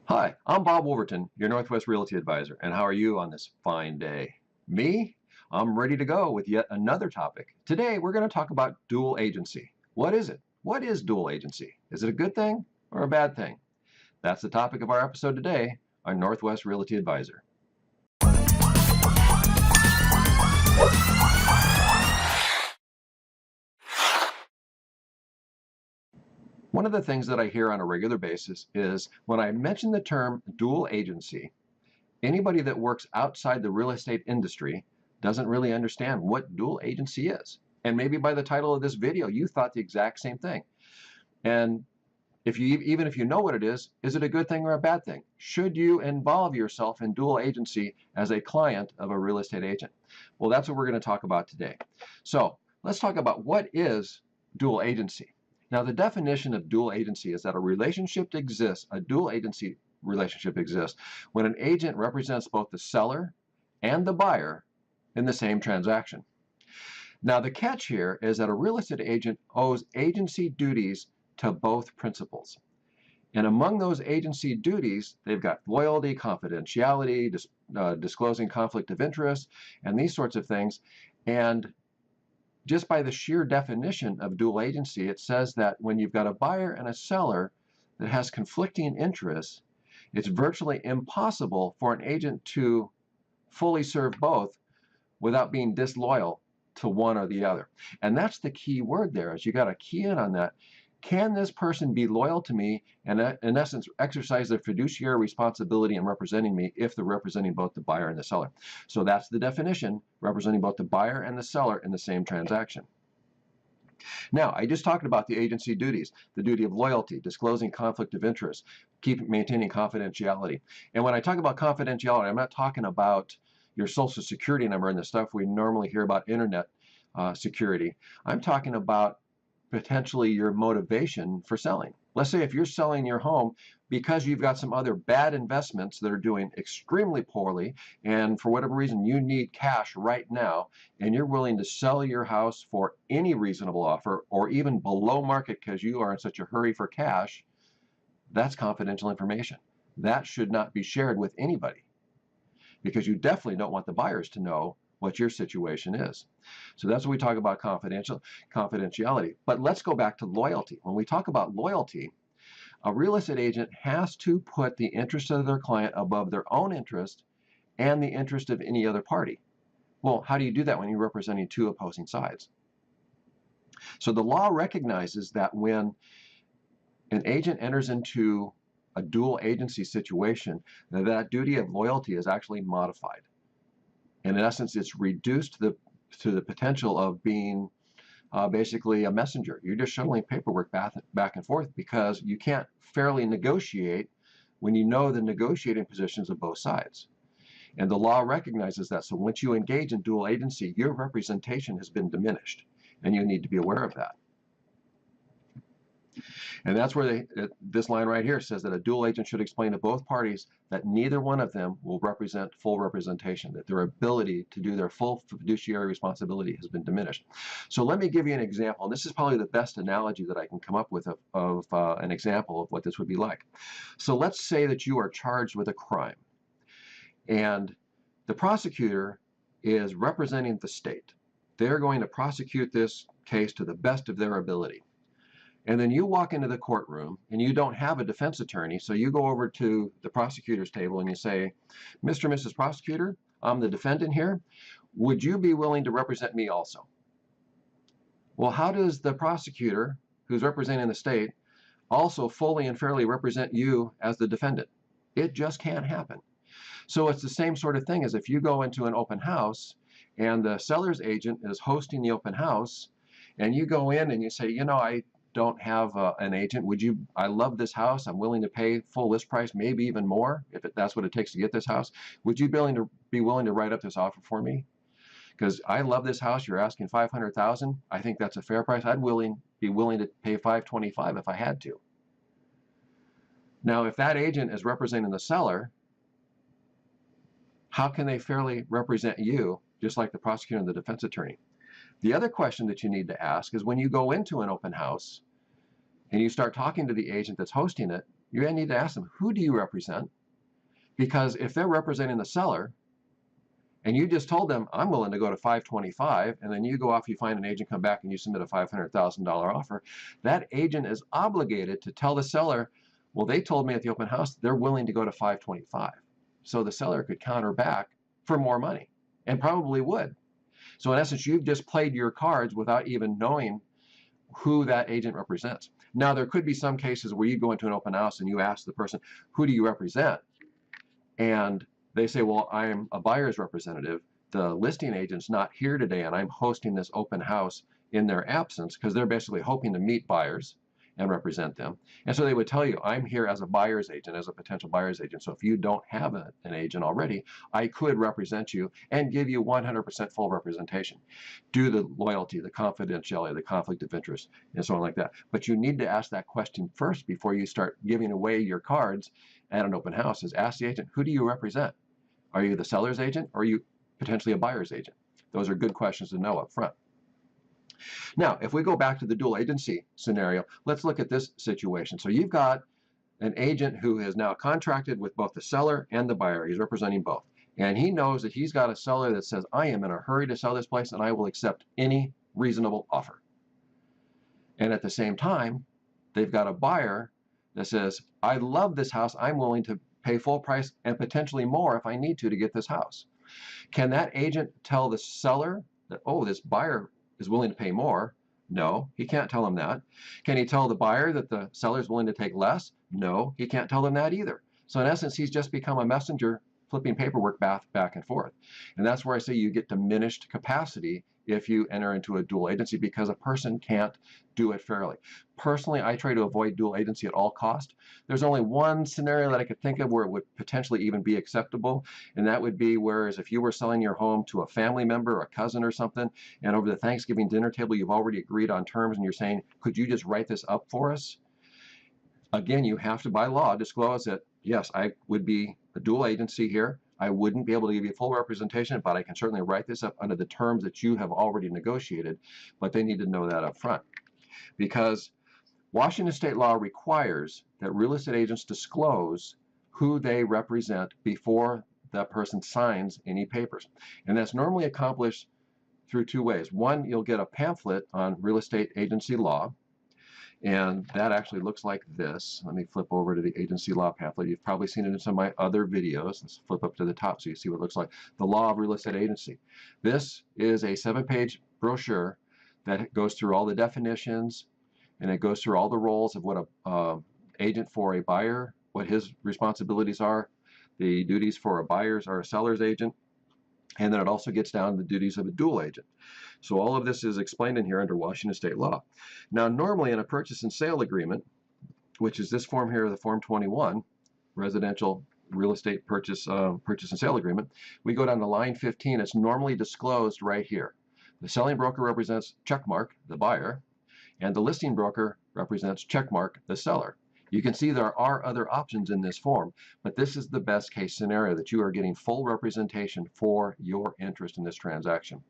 Hi, I'm Bob.Woolverton, your Northwest Realty Advisor, and how are you on this fine day? Me? I'm ready to go with yet another topic. Today, we're going to talk about dual agency. What is it? What is dual agency? Is it a good thing or a bad thing? That's the topic of our episode today on Northwest Realty Advisor. One of the things that I hear on a regular basis is when I mention the term dual agency, anybody that works outside the real estate industry doesn't really understand what dual agency is. And maybe by the title of this video, you thought the exact same thing. And even if you know what it is it a good thing or a bad thing? Should you involve yourself in dual agency as a client of a real estate agent? Well, that's what we're going to talk about today. So let's talk about what is dual agency. Now, the definition of dual agency is that a relationship exists, a dual agency relationship exists, when an agent represents both the seller and the buyer in the same transaction. Now, the catch here is that a real estate agent owes agency duties to both principals. And among those agency duties, they've got loyalty, confidentiality, disclosing conflict of interest, and these sorts of things. And just by the sheer definition of dual agency, it says that when you've got a buyer and a seller that has conflicting interests, it's virtually impossible for an agent to fully serve both without being disloyal to one or the other. And that's the key word there, is you got to key in on that. Can this person be loyal to me and in essence exercise their fiduciary responsibility in representing me if they're representing both the buyer and the seller? So that's the definition, representing both the buyer and the seller in the same transaction. Now, I just talked about the agency duties, the duty of loyalty, disclosing conflict of interest, maintaining confidentiality. And when I talk about confidentiality, I'm not talking about your social security number and the stuff we normally hear about internet security. I'm talking about potentially your motivation for selling. Let's say if you're selling your home because you've got some other bad investments that are doing extremely poorly, and for whatever reason you need cash right now, and you're willing to sell your house for any reasonable offer or even below market because you are in such a hurry for cash, that's confidential information. That should not be shared with anybody, because you definitely don't want the buyers to know what your situation is. So that's what we talk about confidentiality. But let's go back to loyalty. When we talk about loyalty, a real estate agent has to put the interest of their client above their own interest and the interest of any other party. Well, how do you do that when you're representing two opposing sides? So the law recognizes that when an agent enters into a dual agency situation, that duty of loyalty is actually modified. And in essence, it's reduced to the potential of being basically a messenger. You're just shuttling paperwork back and forth because you can't fairly negotiate when you know the negotiating positions of both sides. And the law recognizes that. So once you engage in dual agency, your representation has been diminished, and you need to be aware of that. And that's where this line right here says that a dual agent should explain to both parties that neither one of them will represent full representation, that their ability to do their full fiduciary responsibility has been diminished. So let me give you an example. And this is probably the best analogy that I can come up with of an example of what this would be like. So let's say that you are charged with a crime, and the prosecutor is representing the state. They're going to prosecute this case to the best of their ability. And then you walk into the courtroom and you don't have a defense attorney, so you go over to the prosecutor's table and you say, Mr. and Mrs. Prosecutor, I'm the defendant here. Would you be willing to represent me also? Well, how does the prosecutor, who's representing the state, also fully and fairly represent you as the defendant? It just can't happen. So it's the same sort of thing as if you go into an open house and the seller's agent is hosting the open house, and you go in and you say, I don't have an agent. I love this house. I'm willing to pay full list price, maybe even more, if that's what it takes to get this house. Would you be willing to write up this offer for me? Because I love this house. You're asking $500,000. I think that's a fair price. I'd be willing to pay $525,000 if I had to. Now, if that agent is representing the seller, how can they fairly represent you, just like the prosecutor and the defense attorney? The other question that you need to ask is when you go into an open house and you start talking to the agent that's hosting it, you need to ask them, who do you represent? Because if they're representing the seller, and you just told them, I'm willing to go to 525, and then you go off, you find an agent, come back, and you submit a $500,000 offer, that agent is obligated to tell the seller, well, they told me at the open house they're willing to go to 525. So the seller could counter back for more money, and probably would. So in essence, you've just played your cards without even knowing who that agent represents. Now, there could be some cases where you go into an open house and you ask the person, who do you represent? And they say, well, I'm a buyer's representative. The listing agent's not here today, and I'm hosting this open house in their absence, because they're basically hoping to meet buyers and represent them. And so they would tell you, I'm here as a buyer's agent, as a potential buyer's agent. So if you don't have an agent already, I could represent you and give you 100% full representation. Do the loyalty, the confidentiality, the conflict of interest, and so on like that. But you need to ask that question first before you start giving away your cards at an open house. Is ask the agent, who do you represent? Are you the seller's agent, or are you potentially a buyer's agent? Those are good questions to know up front. Now, if we go back to the dual agency scenario, let's look at this situation. So you've got an agent who has now contracted with both the seller and the buyer. He's representing both. And he knows that he's got a seller that says, I am in a hurry to sell this place, and I will accept any reasonable offer. And at the same time, they've got a buyer that says, I love this house. I'm willing to pay full price and potentially more if I need to get this house. Can that agent tell the seller that, oh, this buyer is willing to pay more? No, he can't tell him that. Can he tell the buyer that the seller is willing to take less? No, he can't tell them that either. So in essence, he's just become a messenger flipping paperwork back and forth. And that's where I say you get diminished capacity if you enter into a dual agency, because a person can't do it fairly. Personally, I try to avoid dual agency at all cost. There's only one scenario that I could think of where it would potentially even be acceptable, and that would be whereas if you were selling your home to a family member, a cousin or something, and over the Thanksgiving dinner table you've already agreed on terms and you're saying, could you just write this up for us? Again, you have to by law disclose that, yes, I would be a dual agency here. I wouldn't be able to give you full representation, but I can certainly write this up under the terms that you have already negotiated. But they need to know that up front, because Washington state law requires that real estate agents disclose who they represent before that person signs any papers. And that's normally accomplished through two ways. One, you'll get a pamphlet on real estate agency law, and that actually looks like this. Let me flip over to the agency law pamphlet. You've probably seen it in some of my other videos. Let's flip up to the top so you see what it looks like. The Law of Real Estate Agency. This is a 7-page brochure that goes through all the definitions, and it goes through all the roles of what a agent for a buyer, what his responsibilities are, the duties for a buyer's or a seller's agent, and then it also gets down to the duties of a dual agent. So all of this is explained in here under Washington state law. Now, normally in a purchase and sale agreement, which is this form here, the Form 21, residential real estate purchase and sale agreement, we go down to line 15. It's normally disclosed right here. The selling broker represents checkmark, the buyer, and the listing broker represents checkmark, the seller. You can see there are other options in this form, but this is the best case scenario, that you are getting full representation for your interest in this transaction.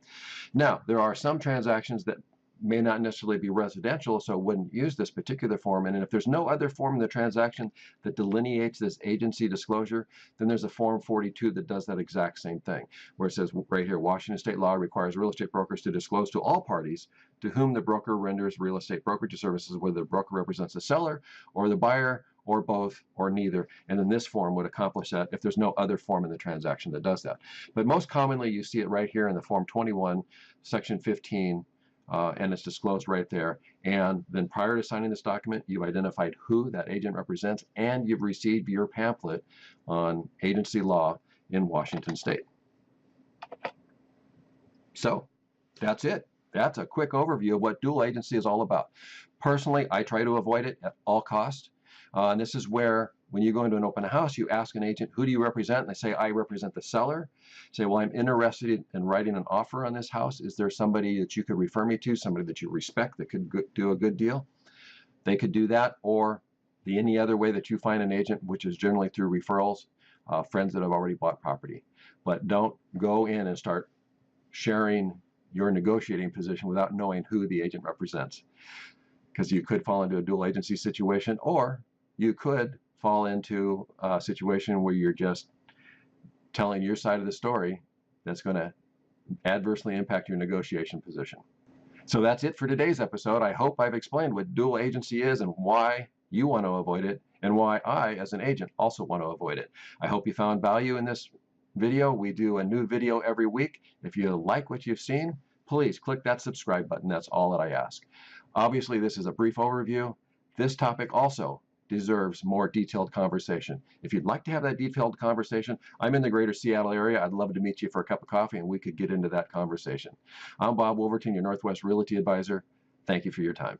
Now, there are some transactions that may not necessarily be residential, so wouldn't use this particular form. And if there's no other form in the transaction that delineates this agency disclosure, then there's a Form 42 that does that exact same thing, where it says right here, Washington state law requires real estate brokers to disclose to all parties to whom the broker renders real estate brokerage services, whether the broker represents the seller or the buyer or both or neither. And then this form would accomplish that if there's no other form in the transaction that does that. But most commonly you see it right here in the Form 21, Section 15, and it's disclosed right there. And then prior to signing this document, you've identified who that agent represents, and you've received your pamphlet on agency law in Washington state. So that's it. That's a quick overview of what dual agency is all about. Personally, I try to avoid it at all costs. And this is where, when you go into an open house, you ask an agent, who do you represent? And they say, I represent the seller. Say, well, I'm interested in writing an offer on this house. Is there somebody that you could refer me to, somebody that you respect that could do a good deal? They could do that, or any other way that you find an agent, which is generally through referrals, friends that have already bought property. But don't go in and start sharing your negotiating position without knowing who the agent represents, because you could fall into a dual agency situation, or you could fall into a situation where you're just telling your side of the story that's going to adversely impact your negotiation position. So that's it for today's episode. I hope I've explained what dual agency is and why you want to avoid it, and why I, as an agent, also want to avoid it. I hope you found value in this video. We do a new video every week. If you like what you've seen, please click that subscribe button. That's all that I ask. Obviously, this is a brief overview. This topic also deserves more detailed conversation. If you'd like to have that detailed conversation, I'm in the greater Seattle area. I'd love to meet you for a cup of coffee and we could get into that conversation. I'm Bob Woolverton, your Northwest Realty Advisor. Thank you for your time.